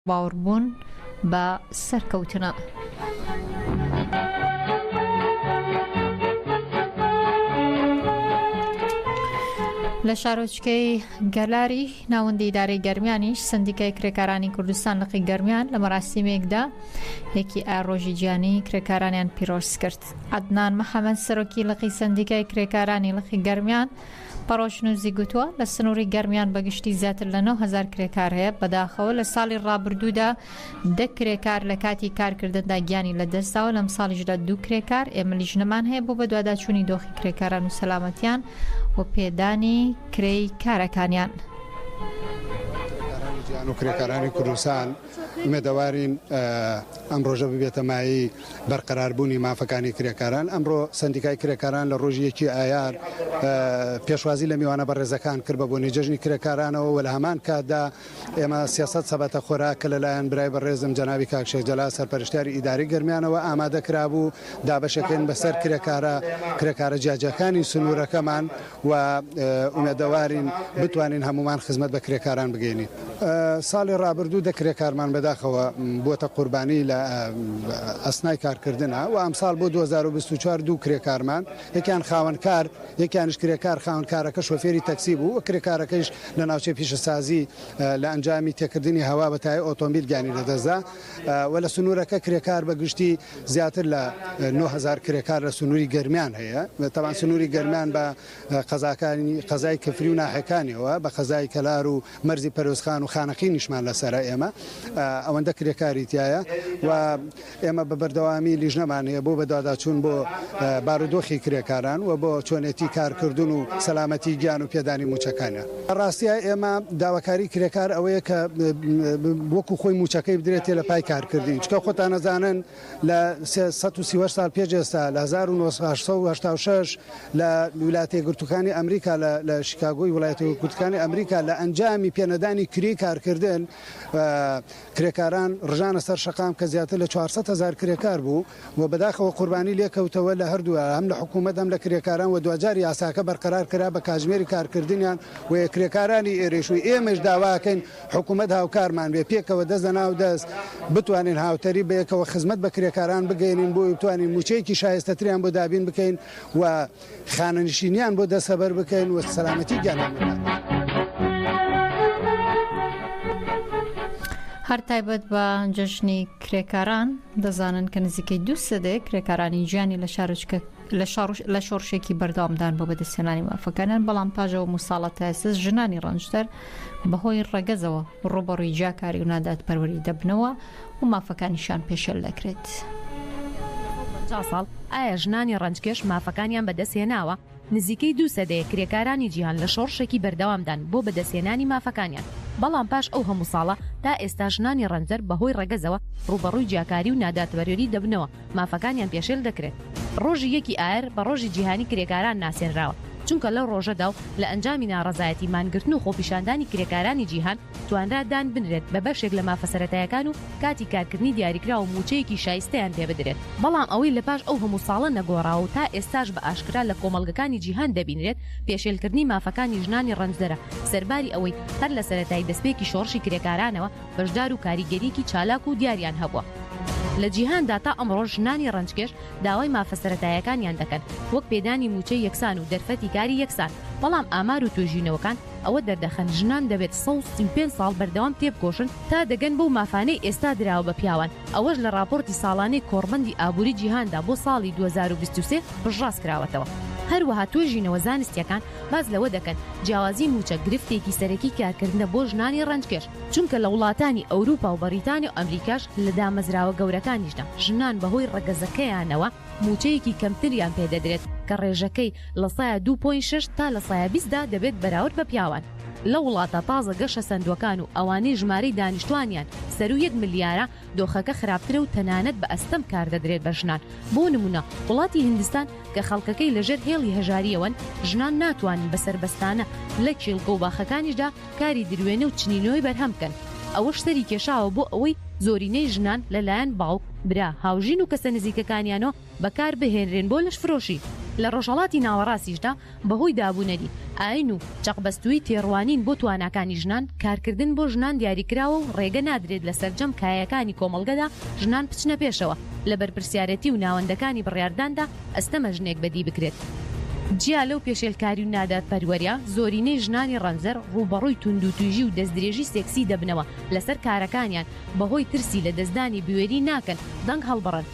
باوەڕبوون بە سەرکەوتنە. لە شارۆچکەی گەلاری ناوەندی ئیدارەی گەرمیانیش سندیکای کرێکارانی کوردستان لەقی گەرمیان لە مەراسیمێکدا یەکی ئاڕۆژی گیانی کرێکارانیان پیرۆز کرد. عەدنان محەممەد سەرۆکی لەقی سندیکای کرێکارانی لەقی گەرمیان پەڕۆژنووزی گوتووە لە سنووری گەرمیان بەگشتی زیاتر لە 9,000 کرێکار هەیە. بەداخەوە لە ساڵی ڕابردوودا 10 کرێکار لە کاتی کارکردندا گیانی لە دەستاوە، لەم ساڵیشدا 2 کرێکار. ئێمە لیژنەمان هەیە بۆ بە دوواداچوونی دۆخی کرێکاران و سەلامەتیان و پێدانی کرێی کارەکانیان. و کرێکارانی کوردستان ئومێدەوارین ئەم ڕۆژە ببێتە مایی بەرقەراربوونی مافەکانی کرێکاران. ئەمڕۆ سندیکای کرێکاران لە ڕۆژی 1 ئایار پێشوازی لە میوانە بەڕێزەکان کرد بە بۆنی جەژنی کرێکارانەوە و لە هەمان کاتدا ئێمە سیاست سەباتە خۆراک کە لەلایەن برای بەڕێزم جەنابی کاک شێخ جەلال سەرپەرشتیاری ئیداری گەرمیانەوە ئامادەکرا بوو دابەشەکەین بەسەر کرێکارە جیاجەکانی سنوورەکەمان و ئومێدەوارین بتوانین هەمومان خزمەت بە کرێکاران بگەینین. ساڵی ڕابردوو دە کرێکارمان بەداخەوە بۆتە قوربانی لە ئەسنای کارکردنە و ئەمساڵ بۆ 2024 دوو کرێکارمان یەکیان خاوەنکار یەکیانش کرێکار خاوەنکارەکە شۆفێری تەکسی بوو و کرێکارەکەیش لە ناوچەی پیشەسازی لە ئەنجامی تێکردنی هەوا بەتای ئۆتۆمبیل گیانی لەدەستدا و لە سنوورەکە کرێکار بەگشتی زیاتر لە 9,000 کرێکار لە سنووری گەرمیان هەیە. تەمان سنووری گەرمیان بە قەزای کفری و ناحەکانیەوە بە قەزای کەلار و مەرزی پەرۆزخان و خانەقینیشمان لەسەر ئێمە ئەوەندە کرێکاری تایە و ئێمە بە بەردەوامی لیژنەمان هەیە بۆ بەداداچوون بۆ بارودۆخی کرێکاران و بۆ چۆنێتی کارکردن و سەلامەتی گیان و پێدانی موچەکانە. ڕاستیە ئێمە داواکاری کرێکار ئەوەیە کە وەکو خۆی موچەکەی بدرێتێ لە پای کارکردی، چکە خۆتان نەزانن لە 130 ساڵ پێش ئێستا لە 1986 لە ویلایەتە یەکگرتووەکانی ئەمریکا لە شیکاگۆی ویلایەتە یەکگرتووەکانی ئەمریکا لە ئەنجامی پێنەدانی کری کارکردن کرێکاران ڕژانە سەر شەقام کە زیاتر لە 400,000 کرێکار بوو و بەداخەوە قوربانی لێکەوتەوە لە هەردووە هەم لە حکوومەت هەم لە کرێکاران و دوجار یاساکە بەرقەرار کرا بە کاتژمێری کارکردنیان و کرێکارانی ئێرێشوی ئێمەش داواکەین حکوومەت هاوکارمان بێ پێکەوە دەستە ناو دەست بتوانین هاوتەری بەیەکەوە خزمەت بە کرێکاران بگەینین بۆ بتوانین موچەیەکی شایستەتریان بۆ دابین بکەین و خانەنشینیان بۆ دەسەبەر بکەین و سەلامەتی گیانیان بدەین. هەر تایبەت بە جەژنی کرێکاران دەزانن کە نزیکەی 2 سەدەیە کرێکارانی گیانی لە شۆڕشێکی بەردەوامدان بۆ بەدەستهێنانی مافەکانیان، بەڵام پاژەوە موساڵەتە ئێسس ژنانی ڕەنجدەر بەهۆی ڕەگەزەوە ڕوبەڕووی جیاکاری و ناداتپەروەری دەبنەوە و مافەکانیشان پێشەل دەکرێت. ساڵ ئایا ژنانی ڕەنجکێش مافەکانیان بەدەستهێناوە؟ نزیکەی 2 سەدەیە کرێکارانی جیهان لە شۆڕشێکی بەردەوامدان بۆ بەدەستهێنانی مافەکانیان، بەڵام پاش ئەو هەموو ساڵە تا ئێستا ژنانی ڕەنجەر بەهۆی ڕەگەزەوە ڕوبەڕووی جیاکاری و ناداتپەروەری دەبنەوە مافەکانیان پێشێل دەکرێت. ڕۆژی 1 ئایار بە ڕۆژی جیهانی کرێکاران ناسێنراوە، چونکە لەو ڕۆژەدا و لە ئەنجامی ناڕەزایەتی مانگرتن و خۆپیشاندانی کرێکارانی جیهان توانرادان بنرێت بە بەشێک لە مافەسەرەتایەکان و کاتی کارکردنی دیاریکرا و موچەیەکی شایستەیان پێ بدرێت. بەڵام ئەوەی لە پاش ئەو هەموو ساڵە نەگۆڕاوە و تا ئێستاش بە ئاشکرا لە کۆمەڵگەکانی جیهان دەبینرێت پێشێلکردنی مافەکانی ژنانی ڕەنجدەرە سەرباری ئەوەی هەر لە سەرەتای دەستپێکی شۆڕشی کرێکارانەوە بەشدار و کاریگەریەکی چالاک و دیاریان هەبووە. لە جیهاندا تا ئەمڕۆ ژنانی ڕەنجکێش داوای مافەسەرەتایەکانیان دەکەن وەک پێدانی موچەی یەکسان و دەرفەتی کاری یەکسان، بەڵام ئامار و توێژینەوەکان ئەوە دەردەخەن ژنان دەبێت 135 ساڵ بەردەوام تێبکۆشن تا دەگەن بەو مافانەی ئێستا دراوە بە پیاوان. ئەوەش لە راپۆرتی ساڵانەی کۆڕبەندی ئابووری جیهاندا بۆ ساڵی 2023 بژڕاست کراوەتەوە. هەروەها توێژینەوە زانستیەکان باز لەوە دەکەن جیاوازی موچە گرفتێکی سەرەکی کارکردنە بۆ ژنانی ڕەنجکێش، چونکە لە وڵاتانی ئەوروپا و بەریتانی و ئەمریکاش لە دامەزراوە گەورەکانیشدا ژنان بەهۆی ڕەگەزەکەیانەوە موچەیەکی کەمتریان پێدەدرێت کە ڕێژەکەی لە 2.6 تا لە 20دا دەبێت بەراورد بە پیاوان. لە وڵاتە تازە گەشە سندوەکان و ئەوانەی ژمارەی دانیشتوانیان سەر و 1 ملیارە دۆخەکە خراپترە و تەنانەت بە ئەستەم کار دەدرێت بە ژنان. بۆ نمونە وڵاتی هیندستان کە خەڵکەکەی لەژێر هێڵی هەژاریەوەن ژنان ناتوانن بەسەربەستانە لە کێڵگە و باخەکانیشدا کاری دروێنە و چنینەوەی بەرهەم بکەن. ئەوەش سەری کێشاوە بۆ ئەوەی زۆرینەی ژنان لەلایەن باوک، برا، هاوژین و کەسە نزیکەکانیانەوە بەکار بهێنرێن بۆ لەش فرۆشی. لە ڕۆژهەڵاتی ناوەڕاستیشدا بەهۆی دابوونەری ئاین و چەقبەستووی تێڕوانین بۆ تواناکانی ژنان کارکردن بۆ ژنان دیاریکراوە و ڕێگە نادرێت لە سەرجەم کایەکانی کۆمەڵگەدا ژنان بچنە پێشەوە لە بەرپرسیارەتی و ناوەندەکانی بڕیارداندا ئەستەمە ژنێک بەدی بکرێت. جیا لەو پێشێلکاری و نادات پەروەریە زۆرینەی ژنانی ڕەنزەر ڕوبەڕووی تونند و تویژی و دەستدرێژی سێکسی دەبنەوە لەسەر کارەکانیان بەهۆی ترسی لە دەستدانی بوێری ناکەن دەنگ هەڵبڕن.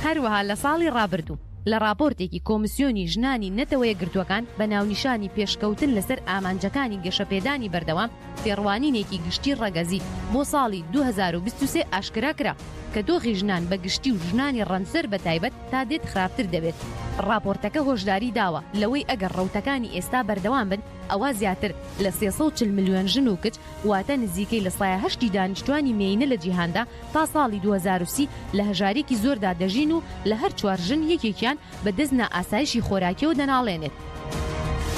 هەروەها لە ساڵی ڕابردوو لە راپۆرتێکی کۆمیسیۆنی ژنانی نەتەوەیە گرتوەکان بە ناونیشانی پێشکەوتن لەسەر ئامانجەکانی گەشەپێدانی بەردەوام فێڕوانینێکی گشتی ڕەگەزی بۆ ساڵی 2023 ئاشکرا کرا کە دۆخی ژنان بە گشتی و ژنانی ڕەنسەر بە تایبەت تا دێت خراپتر دەبێت. راپۆرتەکە هۆشداری داوە لەوەی ئەگەر ڕەوتەکانی ئێستا بەردەوام بن ئەوە زیاتر لە 340 ملیۆن ژن و کچ واتە نزیکەی لە 8 دانیشتوانی مێینە لە جیهاندا تا ساڵی 2030 لە هەژارێکی زۆردا دەژین و لە هەر 4 ژن یەکێکیان بە دەستنا ئاسایشی خۆراکیەوە دەناڵێنێت.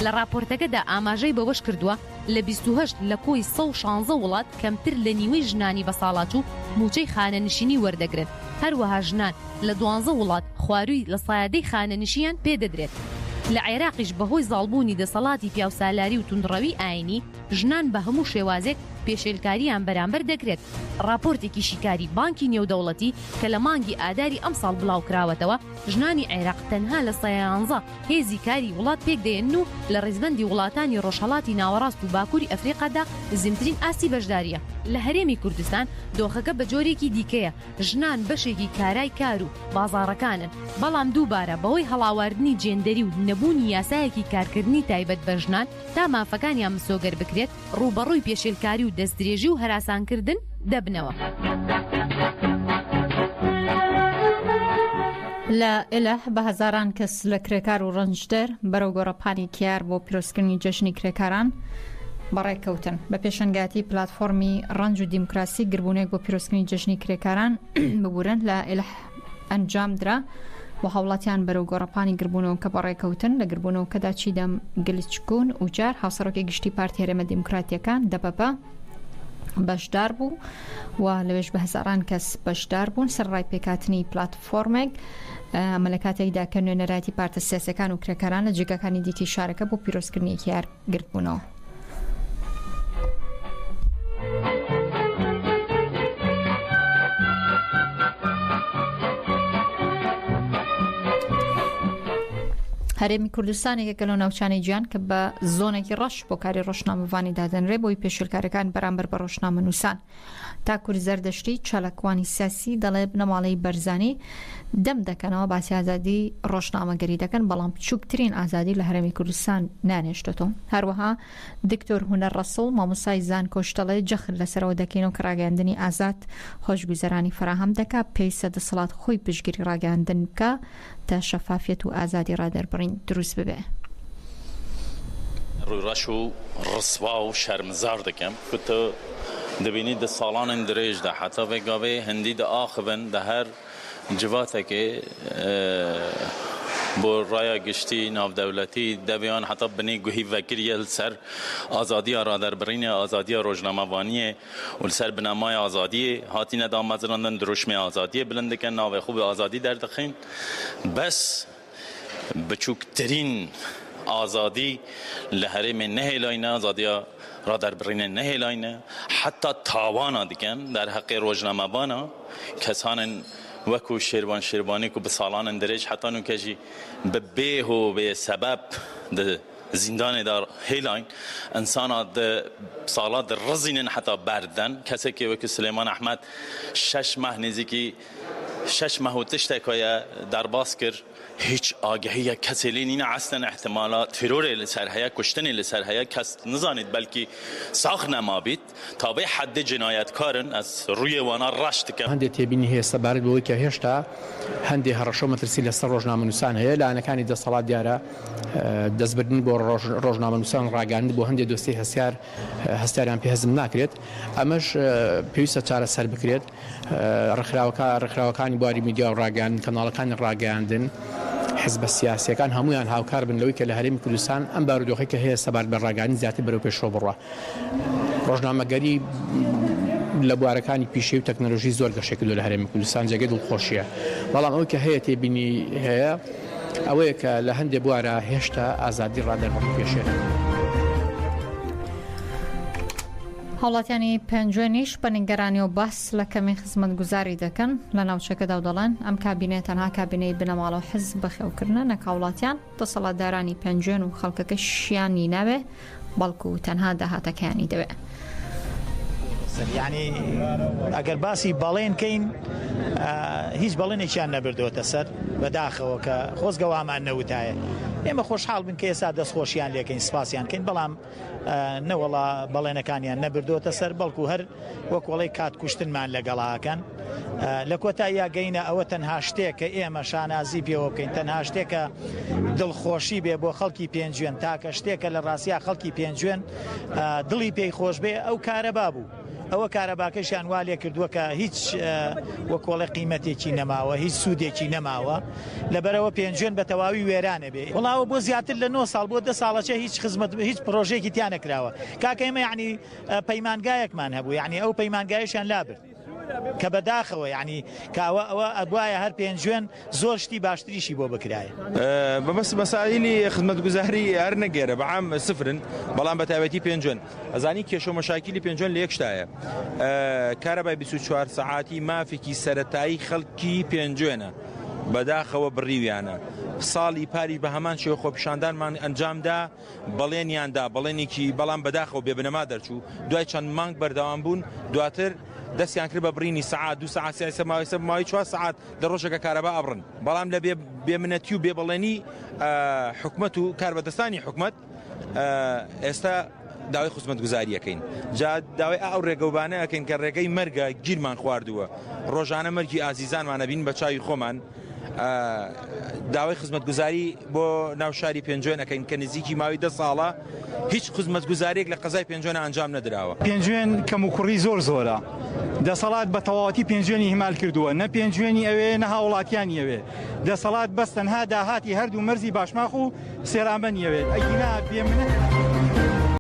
لە راپۆرتەکەدا ئاماژەی بەوەش کردووە لە 28 لە کۆی 116 وڵات کەمتر لە نیوەی ژنانی بەساڵات و موچەی خانەنشینی وەردەگرن. هەروەها ژنان لە 12 وڵات خواروی لە سایەدەی خانەنشیان پێدەدرێت. لە عێراقیش بەهۆی زاڵبوونی دەسەڵاتی پیاوسالاری و توندڕەوی ئاینی ژنان بە هەموو شێوازێک پێشێلکاریان بەرامبەر دەکرێت. راپۆرتێکی شیکاری بانکی نێودەوڵەتی کە لە مانگی ئاداری ئەمساڵ بڵاو کراوەتەوە ژنانی عێراق تەنها لە 11 هێزی کاری وڵات پێک دێن و لە ڕێزبەندی وڵاتانی ڕۆژهەڵاتی ناوەڕاست و باکووری ئەفریقادا زیمترین ئاسی بەشداریە. لە هەرێمی کوردستان دۆخەکە بە جۆرێکی دیکەیە ژنان بەشێکی کارای کار و بازاڕەکانن، بەڵام دووبارە بەهۆی هەڵاواردنی جێندەری و نەبوونی یاسایەکی کارکردنی تایبەت بە ژنان تا مافەکانیان مسۆگەر بکرێت ڕوبەڕووی پێشێلکاری و دەستدرێژی و هەراسانکردن دەبنەوە. لە ئێلە بە هەزاران کەس لە کرێکار و ڕەنجدەر بەرەو گۆڕەپانی کیار بۆ پیرۆزکردنی جەژنی کرێکاران بەڕێکەوتن. بە پێشەنگاتی پلاتفۆرمی ڕەنج و دیموکراسی گربوونێک بۆ پیرۆزکردنی جەژنی کرێکاران ببورن لە ئێلە ئەنجامدرا بۆ هاوڵاتیان بەرەو گۆڕەپانی گربوونەوە کە بەڕێکەوتن لە گربوونەوەکەدا چیدەم گلچکون و جار هاوسەرۆکی گشتی پارتی هەرێمە دیموکراتیەکان دەپەپە بەشدار بوو و لەوێش بە هەزاران کەس بەشدار بوون. سەرڕای پێکاتنی پلاتفۆرمێک ئەمەلەکاتێکدا کە نوێنەراتی پارتە سیاسەکان و کرێکاران لە جێگەکانی دیکەی شارەکە بۆ پیرۆزکردنی کیار گرتبوونەوە. هەرێمی کوردستانێکە لەو ناوچانەی گیان کە بە زۆنێکی ڕەش بۆ کاری ڕۆژنامەوانی دادەنرێ بۆی پێشێلکارەکان بەرامبەر بە ڕۆژنامە نووسان. تاکوور زەردەشتی چالاکوانی سیاسی دەڵێ بنەماڵەی بەرزانی دەم دەکەنەوە باسی ئازادی ڕۆژنامەگەری دەکەن، بەڵام بچووکترین ئازادی لە هەرێمی کوردستان نانێشتێتەوە. هەروەها دکتۆر هونەر ڕەسڵ مامۆسای زان کۆشتەڵێ جەخت لەسەرەوە دەکەینەوە کە ڕاگەاندنی ئازاد خۆشگوزەرانی فراهەم دەکات، پێویستە دەسەڵات خۆی پشتگیری ڕاگەاندن بکە تا شەفافیەت و ئازادی ڕادەربڕین دروست ببێ. ڕووڕەش و ڕسوا و شەرمزار دەکەم کە دەبینی دە ساڵانن درێژدا حتا vێگاوێ هەندی دە ئاخبن دە هەر جواتێکێ بۆ ڕایە گشتی ناودەولەتی دەبیان حتا بنی گوهی vekiriye li ser azadiya raderbirînê azadiya rojnamevaniye û li ser binamaya azadiyê hatîne damezrandin dirûşmê azadiyê bilind dikin navê xwe bi azadî derdixin bes biçûktirîn azadî li herêmê nehêlayne azadiya raderbirînê nehêlayne heta tawana dikin der heqê rojnamevana kesanin وەکو شێروان شێروانی و بە ساڵانن درێژ حتا نوکەژی بە بێ و بێ سەبەب زیندانێدا هێلاین ئەنسانە ساڵات ڕزینن حتا بەردەن کەسێکی وەکو سلێمان ئەحمەد 6 ماه نزیکی 6 ماه و تشتێکۆیە دەرباس کرد هیچ ئاگەهەیە کەسێ لێ نینە عەستەن احتمالات تیرۆرێ لەسەر هەیە کوشتنێ لەسەر هەیە کەس نزانێت بەلکی ساخ نەمابیت تا بێ حەدی جینایەتکارن ئەس ڕوویە وانە ڕەش دکەم. هەندێک تێبینی هەیە سەبارەت بەوەی کە هێشتا هەندێک هەڕەشە و مەترسی لەسەر ڕۆژنامەنووسان هەیە لایەنەکانی دەسەڵات دیارە دەستبردن بۆ ڕۆژنامەنووسان ڕاگەاندن بۆ هەندێک دۆستی هەستاریان پێ هەزم ناکرێت. ئەمەش پێویستە چارەسەر بکرێت. ڕێکخراوەکانی بواری میدیا و ڕاگەاندن کەناڵەکانی ڕاگەاندن حزب سیاسیەکان هەمویان هاوکار بن لەوەی کە لە هەرێمی کوردستان ئەم بارودۆخی کە هەیە سەبارەت بە ڕاگەاندن زیاتر بەرەو پێشەوە بڕوە. ڕۆژنامەگەری لە بوارەکانی پیشەی و تەکنۆلۆژی زۆر گەشێک لە هەرێمی کوردستان جێگەی دڵخۆشیە، بەڵام ئەو کە هەیە تێبینی هەیە ئەوەیە کە لە هەندێک بوارە هێشتا ئازادی ڕادەربڕین پێشێنە. هاوڵاتیانی پێنجێنیش بە نیگەرانی و باس لە کەمی خزمەت گوزاری دەکەن لە ناوچەکەدا و دەڵێن ئەم کابینێت تەنها کابینەی بنەماڵە و حزب بەخێوکردنە نەکاوڵاتیان دەسەڵاتدارانی پێنجێن و خەڵکەکە شیانی ناوێ بەڵکو و تەنها داهاتەکانی دەوێت. یعنی ئەگەر باسی بەڵێنکەین هیچ بەڵێنێکیان نەبردووەتە سەر بەداخەوە کە خۆزگەوامان نەوتایە. ئێمە خۆشحاڵ بن کە ئێستا دەستخۆشیان لێکەین سپاسیان کەین بەڵام نەوەڵا بەڵێنەکانیان نەبردووەتە سەر بەڵکو هەر وەکوڵی کات کوشتنمان لەگەڵاکەن لە کۆتاییە گەینە ئەوە تەنها شتێک کە ئێمە شانازی پێوە بکەین تەنها شتێکە دڵخۆشی بێ بۆ خەڵکی پێنجێن تاکە شتێکە لە ڕاستیا خەڵکی پێنجێن دڵی پێی خۆش بێ ئەو کارەبا بوو. ئەوە کارەباکەشیان وا لێ کردووە کە هیچ وەکۆڵی قیمەتێکی نەماوە هیچ سوودێکی نەماوە لەبەرەوە پێنجێن بە تەواوی وێرانە بێ وڵاوە بۆ زیاتر لە 9 ساڵ بۆ 10 ساڵەچە هیچ خزمەت هیچ پرۆژێکی تیان نەکراوە کاکە ئێمە یعنی پەیمانگایەکمان هەبوو یعنی ئەو پەیمانگایشیان لابرد کە بەداخەوە یعنی کاوە ئەوە ئەبوایە هەر پێنجێن زۆر شتی باشتریشی بۆ بکرایە بەبەست مەسائلی خزمەتگوزاری هەر نەگەرە بەعام سفرن بەڵام بە تایبەتی پێنجێن ئەزانی کێشە مەشاکیلی پێنجێن لە یەک شتایە کارەبای 24 سەعاتی مافێکی سەرەتایی خەڵکی پێنجێنە بەداخەوە بڕیویانە ساڵی پاری بە هەمان شێوە خۆپیشاندانمان ئەنجامدا بەڵێنیاندا بەڵێنێکی بەڵام بەداخەوە بێبنەما دەرچوو دوای چەند مانگ بەردەوام بوون دواتر دەستیان کرد بە بڕینی سەعات 2 سەعات ماوەی 4 سەعات لە ڕۆژێکە کارەبا ئەبڕن بەڵام لە بێمنەتی و بێبەڵێنی حکومەت و کاربەدەستانی حکومەت ئێستا داوای خزمەتگوزاریەکەین جا داوای ئەو ڕێگەوبانە ئەەکەین کە ڕێگەی مەرگە گیرمان خواردووە ڕۆژانە مەرگی ئازیزانمانە بین بە چاوی خۆمان داوای خزمەتگوزاری بۆ ناو شاری پێنجێن ئەەکەین کە نزیکی ماوەی 10 ساڵە هیچ خزمەتگوزارێک لە قەزای پێنجێن ئەنجام نەدراوە پێنجێن کەم و کوڕی زۆرە دەسەڵات بە تەواوەتی پێنجێنی هیمال کردووە نە پێنجێنی ئەوێ نە هاوڵاتیانی ئەوێ دەسەڵات بەس تەنها داهاتی هەردوو مەرزی باشماخ و سێرامبەنی ئەوێت ئەگینا بێمنە